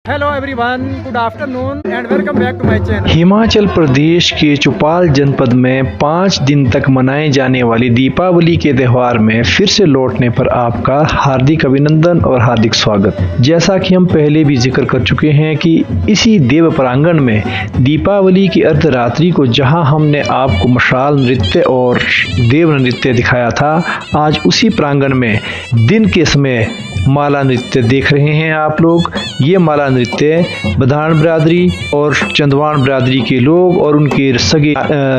Hello everyone, good afternoon and welcome back to my channel. Himachal Pradesh के चौपाल जनपद में 5 दिन तक मनाए जाने वाली दीपावली के त्यौहार में फिर से लौटने पर आपका हार्दिक अभिनंदन और हार्दिक स्वागत। जैसा कि हम पहले भी जिक्र कर चुके हैं कि इसी देव प्रांगण में दीपावली की अर्धरात्रि को जहां हमने आपको मशाल नृत्य और देव नृत्य दिखाया था, आज उसी प्रांगण में दिन के समय माला नृत्य देख रहे हैं आप लोग। ये माला नृत्य बधान बिरादरी और चंदवान बिरादरी के लोग और उनके सगे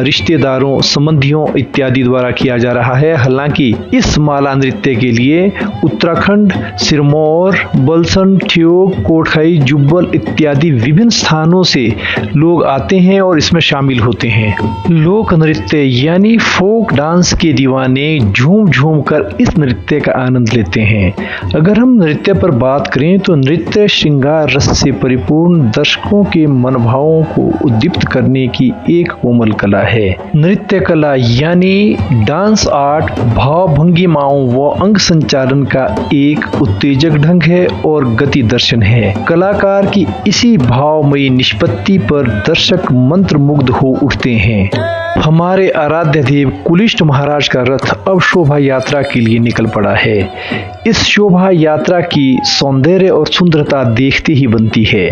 रिश्तेदारों, संबंधियों इत्यादि द्वारा किया जा रहा है। हालांकि इस माला नृत्य के लिए उत्तराखंड, सिरमौर, बलसन, ठियोग, कोटखाई, जुब्बल इत्यादि विभिन्न स्थानों से लोग आते हैं और इसमें शामिल होते हैं। लोक नृत्य यानी फोक डांस के दीवाने झूम झूम कर इस नृत्य का आनंद लेते हैं। अगर हम नृत्य पर बात करें तो नृत्य श्रृंगार रस से परिपूर्ण दर्शकों के मनभावों को उद्दीप्त करने की एक कोमल कला है। नृत्य कला यानी डांस आर्ट भाव भंगिमाओं व अंग संचालन का एक उत्तेजक ढंग है और गति दर्शन है। कलाकार की इसी भावमयी निष्पत्ति पर दर्शक मंत्रमुग्ध हो उठते हैं। हमारे आराध्य देव कुलिष्ट महाराज का रथ अब शोभा यात्रा के लिए निकल पड़ा है। इस शोभा यात्रा की सौंदर्य और सुंदरता देखते ही बनती है।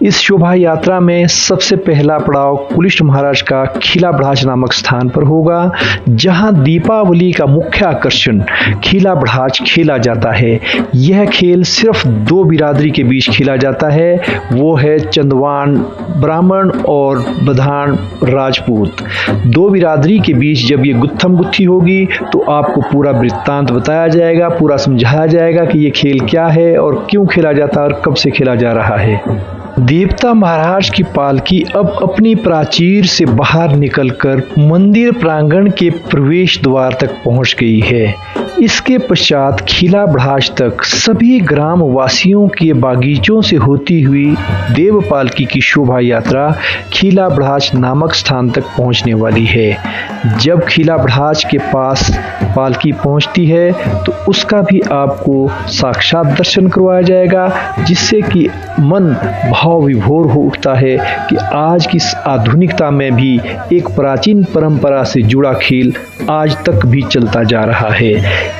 इस शोभा यात्रा में सबसे पहला पड़ाव कुलिष्ट महाराज का खीला बढ़ाच नामक स्थान पर होगा, जहां दीपावली का मुख्य आकर्षण खीला बढ़ाच खेला जाता है। यह खेल सिर्फ 2 बिरादरी के बीच खेला जाता है, वो है चंदवान ब्राह्मण और बधान राजपूत। 2 बिरादरी के बीच जब ये गुत्थम गुत्थी होगी तो आपको पूरा वृत्तांत बताया जाएगा, पूरा समझाया जाएगा कि ये खेल क्या है और क्यों खेला जाता है और कब से खेला जा रहा है। देवता महाराज की पालकी अब अपनी प्राचीर से बाहर निकलकर मंदिर प्रांगण के प्रवेश द्वार तक पहुंच गई है। इसके पश्चात खीला बढ़ाच तक सभी ग्राम वासियों के बागीचों से होती हुई देव पालकी की शोभा यात्रा खीला बढ़ाच नामक स्थान तक पहुंचने वाली है। जब खीला बढ़ाच के पास पालकी पहुंचती है तो उसका भी आपको साक्षात दर्शन करवाया जाएगा, जिससे कि मन भाव विभोर हो उठता है कि आज की आधुनिकता में भी एक प्राचीन परंपरा से जुड़ा खेल आज तक भी चलता जा रहा है।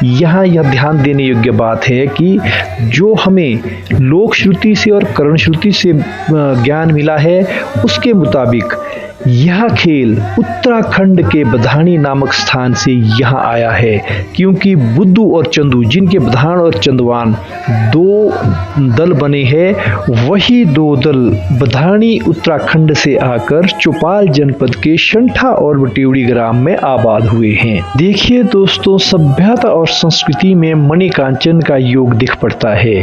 यहाँ यह ध्यान देने योग्य बात है कि जो हमें लोक श्रुति से और करण श्रुति से ज्ञान मिला है, उसके मुताबिक यह खेल उत्तराखंड के बधानी नामक स्थान से यहाँ आया है, क्योंकि बुद्धू और चंदू, जिनके बधान और चंदवान 2 दल बने हैं, वही 2 दल बधानी उत्तराखंड से आकर चौपाल जनपद के शंठा और बटेवड़ी ग्राम में आबाद हुए हैं। देखिए दोस्तों, सभ्यता और संस्कृति में मणिकांचन का योग दिख पड़ता है।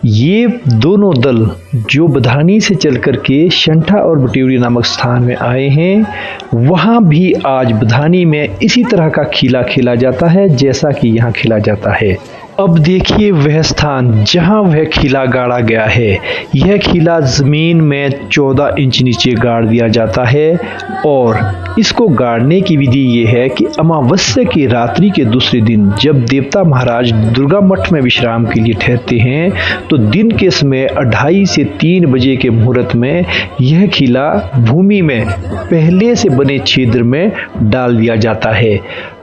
ये दोनों दल जो बधानी से चल कर के शंठा और बटेवड़ी नामक स्थान में आए हैं, वहाँ भी आज बधानी में इसी तरह का खीला खेला जाता है जैसा कि यहाँ खेला जाता है। अब देखिए वह स्थान जहाँ वह खीला गाड़ा गया है। यह खीला जमीन में 14 इंच नीचे गाड़ दिया जाता है और इसको गाड़ने की विधि ये है कि अमावस्या की रात्रि के दूसरे दिन जब देवता महाराज दुर्गा मठ में विश्राम के लिए ठहरते हैं, तो दिन के समय 2:30 से 3 बजे के मुहूर्त में यह खीला भूमि में पहले से बने छिद्र में डाल दिया जाता है।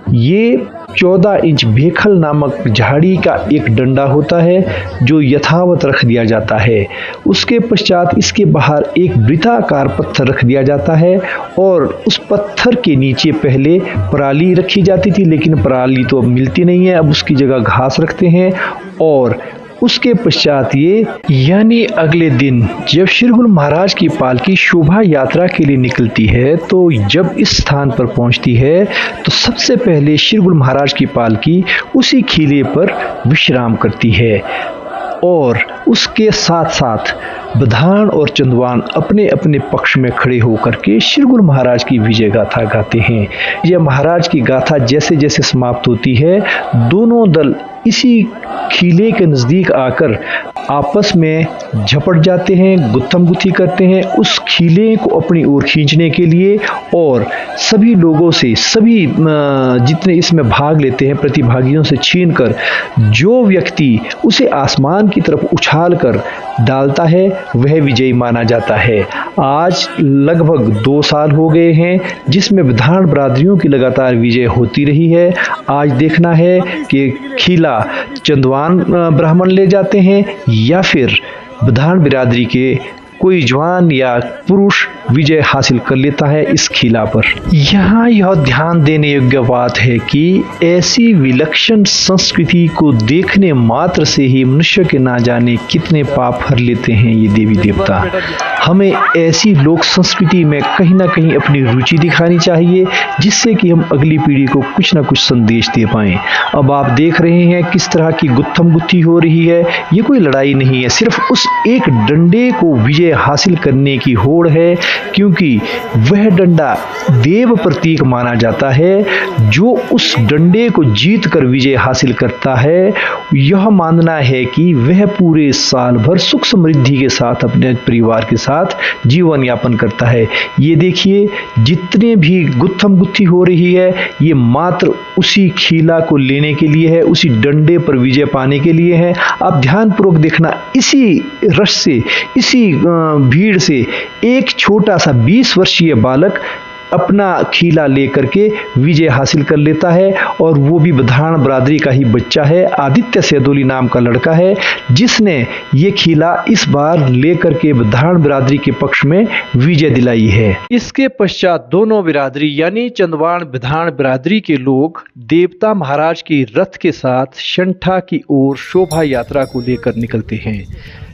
ये 14 इंच भेखल नामक झाड़ी का एक डंडा होता है जो यथावत रख दिया जाता है। उसके पश्चात इसके बाहर एक वृत्ताकार पत्थर रख दिया जाता है और उस पत्थर के नीचे पहले पराली रखी जाती थी, लेकिन पराली तो अब मिलती नहीं है, अब उसकी जगह घास रखते हैं। और उसके पश्चात ये यानी अगले दिन जब श्री गुरु महाराज की पालकी शोभा यात्रा के लिए निकलती है, तो जब इस स्थान पर पहुंचती है तो सबसे पहले श्री गुरु महाराज की पालकी उसी खीले पर विश्राम करती है और उसके साथ साथ बधान और चंदवान अपने अपने पक्ष में खड़े होकर के श्री गुरु महाराज की विजय गाथा गाते हैं। यह महाराज की गाथा जैसे जैसे समाप्त होती है, दोनों दल इसी खीले के नज़दीक आकर आपस में झपट जाते हैं, गुत्थम गुत्थी करते हैं उस खीले को अपनी ओर खींचने के लिए। और सभी लोगों से, सभी जितने इसमें भाग लेते हैं प्रतिभागियों से छीनकर जो व्यक्ति उसे आसमान की तरफ उछाल कर डालता है वह विजयी माना जाता है। आज लगभग 2 साल हो गए हैं जिसमें विधान बिरादरियों की लगातार विजय होती रही है। आज देखना है कि खीला चंदवान ब्राह्मण ले जाते हैं या फिर विधान बिरादरी के कोई जवान या पुरुष विजय हासिल कर लेता है इस खिला पर। यहाँ यह ध्यान देने योग्य बात है कि ऐसी विलक्षण संस्कृति को देखने मात्र से ही मनुष्य के ना जाने कितने पाप हर लेते हैं ये देवी देवता। हमें ऐसी लोक संस्कृति में कहीं ना कहीं अपनी रुचि दिखानी चाहिए जिससे कि हम अगली पीढ़ी को कुछ ना कुछ संदेश दे पाएं। अब आप देख रहे हैं किस तरह की गुत्थम गुत्थी हो रही है। ये कोई लड़ाई नहीं है, सिर्फ उस एक डंडे को विजय हासिल करने की होड़ है, क्योंकि वह डंडा देव प्रतीक माना जाता है। जो उस डंडे को जीत कर विजय हासिल करता है, यह मानना है कि वह पूरे साल भर सुख समृद्धि के साथ अपने परिवार के साथ जीवन यापन करता है। ये देखिए जितने भी गुत्थम गुत्थी हो रही है ये मात्र उसी खीला को लेने के लिए है, उसी डंडे पर विजय पाने के लिए है। आप ध्यानपूर्वक देखना, इसी रश से, इसी भीड़ से एक छोटा सा 20 वर्षीय बालक अपना खीला लेकर के विजय हासिल कर लेता है, और वो भी विधान बिरादरी का ही बच्चा है। आदित्य सेदोली नाम का लड़का है जिसने ये खीला इस बार लेकर के विधान बिरादरी के पक्ष में विजय दिलाई है। इसके पश्चात दोनों बिरादरी यानी चंदवान विधान बिरादरी के लोग देवता महाराज की रथ के साथ शंठा की ओर शोभा यात्रा को लेकर निकलते हैं।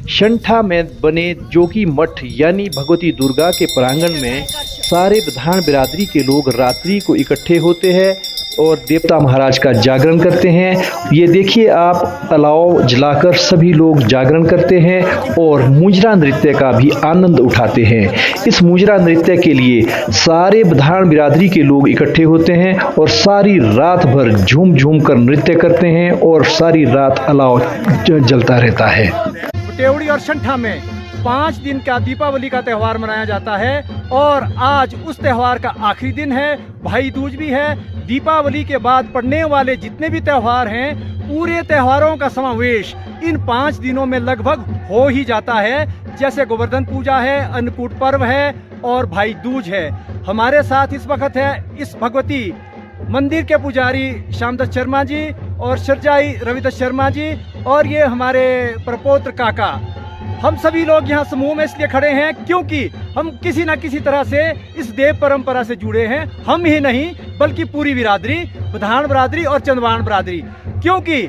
शंठा में बने जोगी मठ यानी भगवती दुर्गा के प्रांगण में सारे विधान बिरादरी के लोग रात्रि को इकट्ठे होते हैं और देवता महाराज का जागरण करते हैं। ये देखिए आप, अलाव जलाकर सभी लोग जागरण करते हैं और मुजरा नृत्य का भी आनंद उठाते हैं। इस मुजरा नृत्य के लिए सारे विधान बिरादरी के लोग इकट्ठे होते हैं और सारी रात भर झूम झूम कर नृत्य करते हैं और सारी रात अलाव जलता रहता है। बुटेवड़ी और शंठा में 5 दिन का दीपावली का त्यौहार मनाया जाता है और आज उस त्यौहार का आखिरी दिन है। भाई दूज भी है। दीपावली के बाद पड़ने वाले जितने भी त्यौहार हैं, पूरे त्योहारों का समावेश इन 5 दिनों में लगभग हो ही जाता है। जैसे गोवर्धन पूजा है, अन्नकूट पर्व है और भाई दूज है। हमारे साथ इस वक्त है इस भगवती मंदिर के पुजारी श्यामदत्त शर्मा जी और शरजाई रविदत्त शर्मा जी और ये हमारे प्रपोत्र काका। हम सभी लोग यहाँ समूह में इसलिए खड़े हैं क्योंकि हम किसी न किसी तरह से इस देव परंपरा से जुड़े हैं। हम ही नहीं बल्कि पूरी बिरादरी, विधान बिरादरी और चंदवान बिरादरी, क्योंकि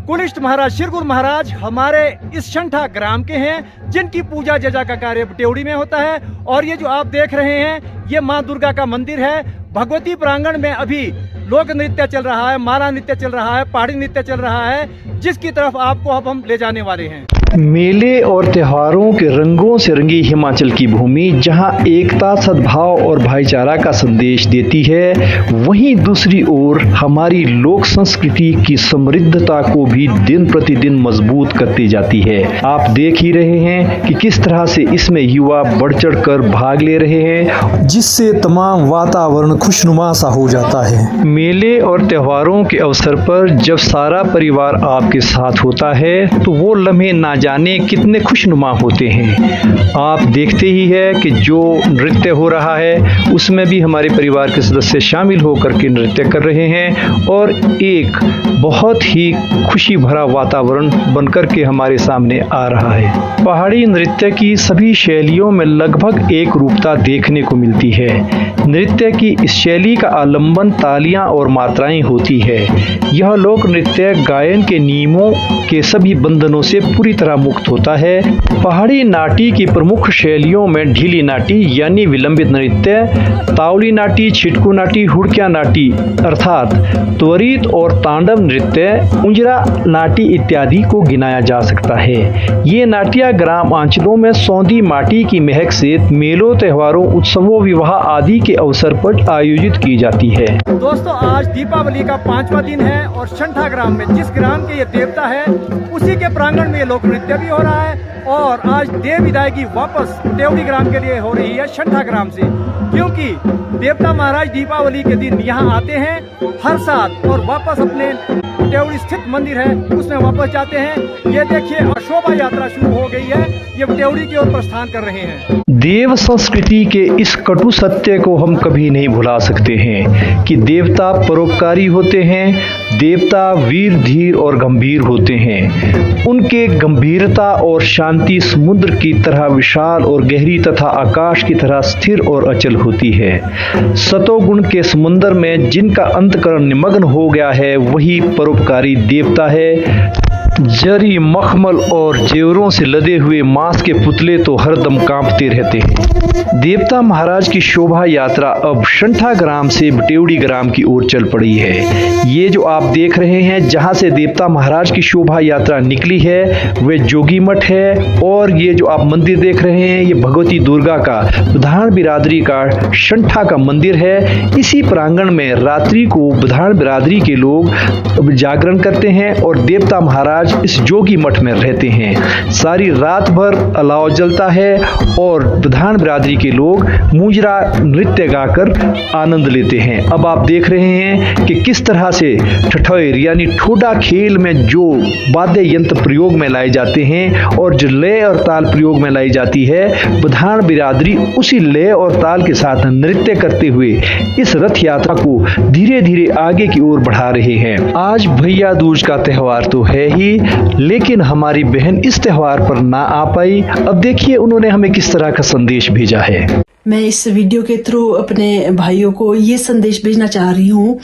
कुलिष्ठ महाराज श्री गुरु महाराज हमारे इस शंठा ग्राम के हैं जिनकी पूजा जजा का कार्य बुटेवड़ी में होता है। और ये जो आप देख रहे हैं ये माँ दुर्गा का मंदिर है। भगवती प्रांगण में अभी लोक नृत्य चल रहा है, माला नृत्य चल रहा है, पहाड़ी नृत्य चल रहा है, जिसकी तरफ आपको अब हम ले जाने वाले हैं। मेले और त्योहारों के रंगों से रंगी हिमाचल की भूमि जहां एकता, सद्भाव और भाईचारा का संदेश देती है, वहीं दूसरी ओर हमारी लोक संस्कृति की समृद्धता को भी दिन प्रतिदिन मजबूत करती जाती है। आप देख ही रहे हैं कि किस तरह से इसमें युवा बढ़ चढ़ कर भाग ले रहे हैं, जिससे तमाम वातावरण खुशनुमा सा हो जाता है। मेले और त्योहारों के अवसर पर जब सारा परिवार आपके साथ होता है तो वो लम्हे ना जाने कितने खुशनुमा होते हैं। आप देखते ही है कि जो नृत्य हो रहा है उसमें भी हमारे परिवार के सदस्य शामिल होकर के नृत्य कर रहे हैं और एक बहुत ही खुशी भरा वातावरण बनकर के हमारे सामने आ रहा है। पहाड़ी नृत्य की सभी शैलियों में लगभग एक रूपता देखने को मिलती है। नृत्य की इस शैली का आलंबन तालियां और मात्राएं होती है। यह लोक नृत्य गायन के नियमों के सभी बंधनों से पूरी तरह मुक्त होता है। पहाड़ी नाटी की प्रमुख शैलियों में ढीली नाटी यानी विलंबित नृत्य, तावली नाटी, छिटकू नाटी, हुड़किया नाटी अर्थात त्वरित और तांडव नृत्य, उंजरा नाटी इत्यादि को गिनाया जा सकता है। ये नाटियां ग्राम अंचलों में सौंधी माटी की महक से मेलों, त्योहारों, उत्सवों, विवाह आदि के अवसर पर आयोजित की जाती है। दोस्तों, आज दीपावली का 5वां दिन है और शंठा ग्राम में जिस ग्राम के ये देवता है उसी के प्रांगण में ये लोक नृत्य नृत्य भी हो रहा है और आज देव विदायगी वापस टेवड़ी ग्राम के लिए हो रही है शंठा ग्राम से, क्योंकि देवता महाराज दीपावली के दिन यहाँ आते हैं हर साल और वापस अपने टेवड़ी स्थित मंदिर है उसमें वापस जाते हैं। ये देखिए शोभा यात्रा शुरू हो गई है, ये टेवड़ी की ओर प्रस्थान कर रहे हैं। देव संस्कृति के इस कटु सत्य को हम कभी नहीं भुला सकते हैं कि देवता परोपकारी होते हैं, देवता वीर धीर और गंभीर होते हैं। उनके गंभीरता और शांति समुद्र की तरह विशाल और गहरी तथा आकाश की तरह स्थिर और अचल होती है। सतोगुण के समुद्र में जिनका अंतकरण निमग्न हो गया है वही परोपकारी देवता है। जरी मखमल और जेवरों से लदे हुए मांस के पुतले तो हरदम कांपते रहते हैं। देवता महाराज की शोभा यात्रा अब शंठा ग्राम से बटेवड़ी ग्राम की ओर चल पड़ी है। ये जो आप देख रहे हैं जहां से देवता महाराज की शोभा यात्रा निकली है वह जोगी मठ है, और ये जो आप मंदिर देख रहे हैं ये भगवती दुर्गा का बुधान बिरादरी का शंठा का मंदिर है। इसी प्रांगण में रात्रि को बुधान बिरादरी के लोग जागरण करते हैं और देवता महाराज इस जोगी मठ में रहते हैं। सारी रात भर अलाव जलता है और बुधान बिरादरी के लोग मुजरा नृत्य गाकर आनंद लेते हैं। अब आप देख रहे हैं कि किस तरह से ठठोर यानी ठोडा खेल में जो वाद्य यंत्र प्रयोग में लाए जाते हैं और जो लय और ताल प्रयोग में लाई जाती है, बुधान बिरादरी उसी लय और ताल के साथ नृत्य करते हुए इस रथ यात्रा को धीरे धीरे आगे की ओर बढ़ा रहे हैं। आज भैया दूज का त्योहार तो है ही, लेकिन हमारी बहन इस त्योहार पर ना आ पाई। अब देखिए उन्होंने हमें किस तरह का संदेश भेजा है। मैं इस वीडियो के थ्रू अपने भाइयों को ये संदेश भेजना चाह रही हूँ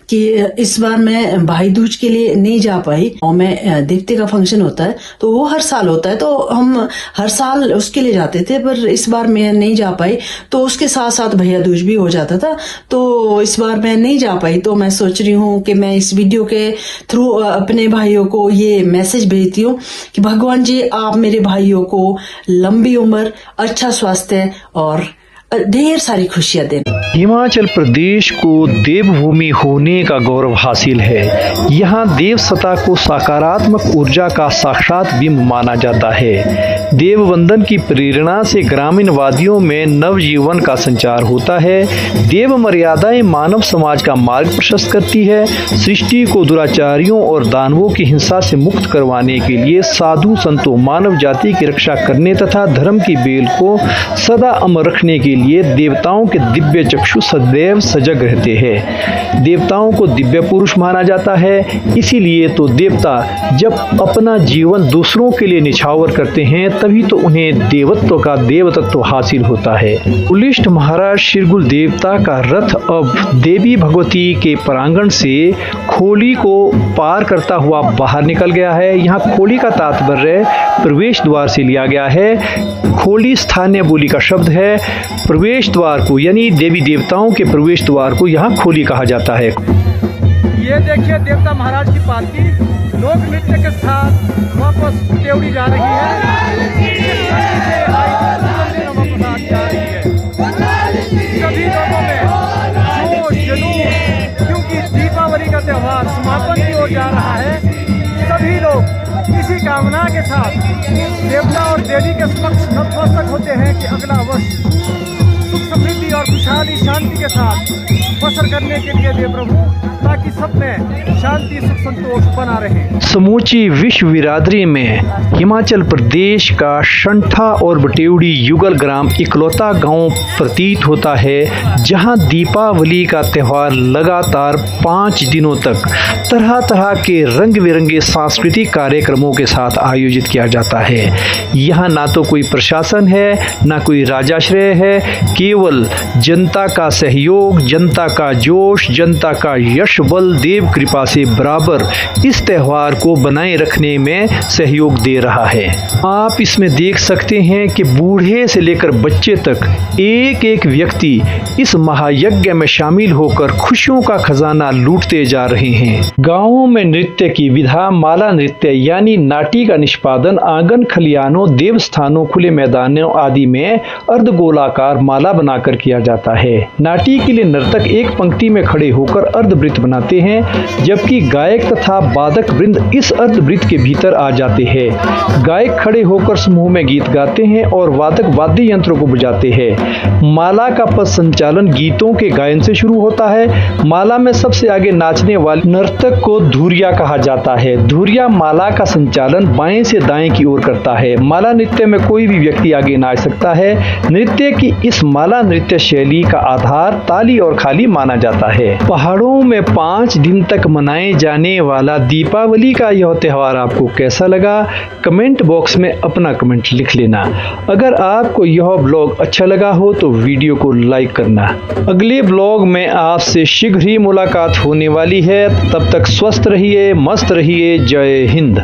कि इस बार मैं भाई दूज के लिए नहीं जा पाई। और मैं देवते का फंक्शन होता है तो वो हर साल होता है, तो हम हर साल उसके लिए जाते थे, पर इस बार मैं नहीं जा पाई। तो उसके साथ साथ भैया दूज भी हो जाता था, तो इस बार मैं नहीं जा पाई। तो मैं सोच रही हूँ कि मैं इस वीडियो के थ्रू अपने भाइयों को ये मैसेज भेजती हूँ कि भगवान जी आप मेरे भाइयों को लंबी उम्र, अच्छा स्वास्थ्य और ढेर सारी खुशियां दें। हिमाचल प्रदेश को देवभूमि होने का गौरव हासिल है। यहाँ देव सत्ता को सकारात्मक ऊर्जा का साक्षात बिंब माना जाता है। देववंदन की प्रेरणा से ग्रामीण वादियों में नवजीवन का संचार होता है। देव मर्यादाएं मानव समाज का मार्ग प्रशस्त करती है। सृष्टि को दुराचारियों और दानवों की हिंसा से मुक्त करवाने के लिए साधु संतों मानव जाति की रक्षा करने तथा धर्म की बेल को सदा अमर रखने के लिए देवताओं के दिव्य चक्षु सदैव सजग रहते हैं। देवताओं को दिव्य पुरुष माना जाता है, इसीलिए तो देवता जब अपना जीवन दूसरों के लिए निछावर करते हैं तभी तो उन्हें देवत्व का देवतत्व हासिल होता है। कुलिष्ठ महाराज शिरगुल देवता का रथ अब देवी भगवती के प्रांगण से खोली को पार करता हुआ बाहर निकल गया है। यहाँ खोली का तात्पर्य प्रवेश द्वार से लिया गया है। खोली स्थानीय बोली का शब्द है। प्रवेश द्वार को यानी देवी देवताओं के प्रवेश द्वार को यहाँ खोली कहा जाता है। ये देखिए देवता महाराज की पालकी लोक नृत्य के साथ वापस टेवड़ी जा रही है। सभी लोगों में जोश जुनून, क्योंकि दीपावली का त्योहार समापन की ओर जा रहा है। सभी लोग इसी कामना के साथ देवता और देवी के समक्ष नतमस्तक होते हैं कि अगला वर्ष सुख समृद्धि और खुशहाली शांति के साथ बसर करने के लिए दे प्रभु, ताकि सब में शांति सुख संतोष बना रहे। समूची विश्व बिरादरी में हिमाचल प्रदेश का शंठा और बटेवड़ी युगल ग्राम इकलौता गांव प्रतीत होता है जहां दीपावली का त्यौहार लगातार 5 दिनों तक तरह तरह के रंग बिरंगे सांस्कृतिक कार्यक्रमों के साथ आयोजित किया जाता है। यहाँ ना तो कोई प्रशासन है, ना कोई राजाश्रय है, केवल जनता का सहयोग, जनता का जोश, जनता का यश बल देव कृपा से बराबर इस त्यौहार को बनाए रखने में सहयोग दे रहा है। आप इसमें देख सकते हैं कि बूढ़े से लेकर बच्चे तक एक एक व्यक्ति इस महायज्ञ में शामिल होकर खुशियों का खजाना लूटते जा रहे हैं। गांवों में नृत्य की विधा माला नृत्य यानी नाटी का निष्पादन आंगन खलियानों, देवस्थानों, खुले मैदानों आदि में अर्धगोलाकार माला बनाकर किया जाता है। नाटी के लिए नर्तक एक पंक्ति में खड़े होकर अर्धवृत्त बनाते हैं, जबकि गायक तथा वादक वृंद इस अर्धवृत्त के भीतर आ जाते हैं। गायक खड़े होकर समूह में गीत गाते हैं और वादक वाद्य यंत्रों को बजाते हैं। माला का पद संचालन गीतों के गायन से शुरू होता है। माला में सबसे आगे नाचने वाले नर्तक को धुरिया कहा जाता है। धुरिया माला का संचालन बाएं से दाएं की ओर करता है। माला नृत्य में कोई भी व्यक्ति आगे नाच सकता है। नृत्य की इस माला नृत्य शैली का आधार ताली और खाली माना जाता है। पहाड़ों में 5 दिन तक मनाए जाने वाला दीपावली का यह त्यौहार आपको कैसा लगा? कमेंट बॉक्स में अपना कमेंट लिख लेना। अगर आपको यह ब्लॉग अच्छा लगा हो तो वीडियो को लाइक करना। अगले ब्लॉग में आपसे शीघ्र ही मुलाकात होने वाली है। तब तक स्वस्थ रहिए, मस्त रहिए। जय हिंद।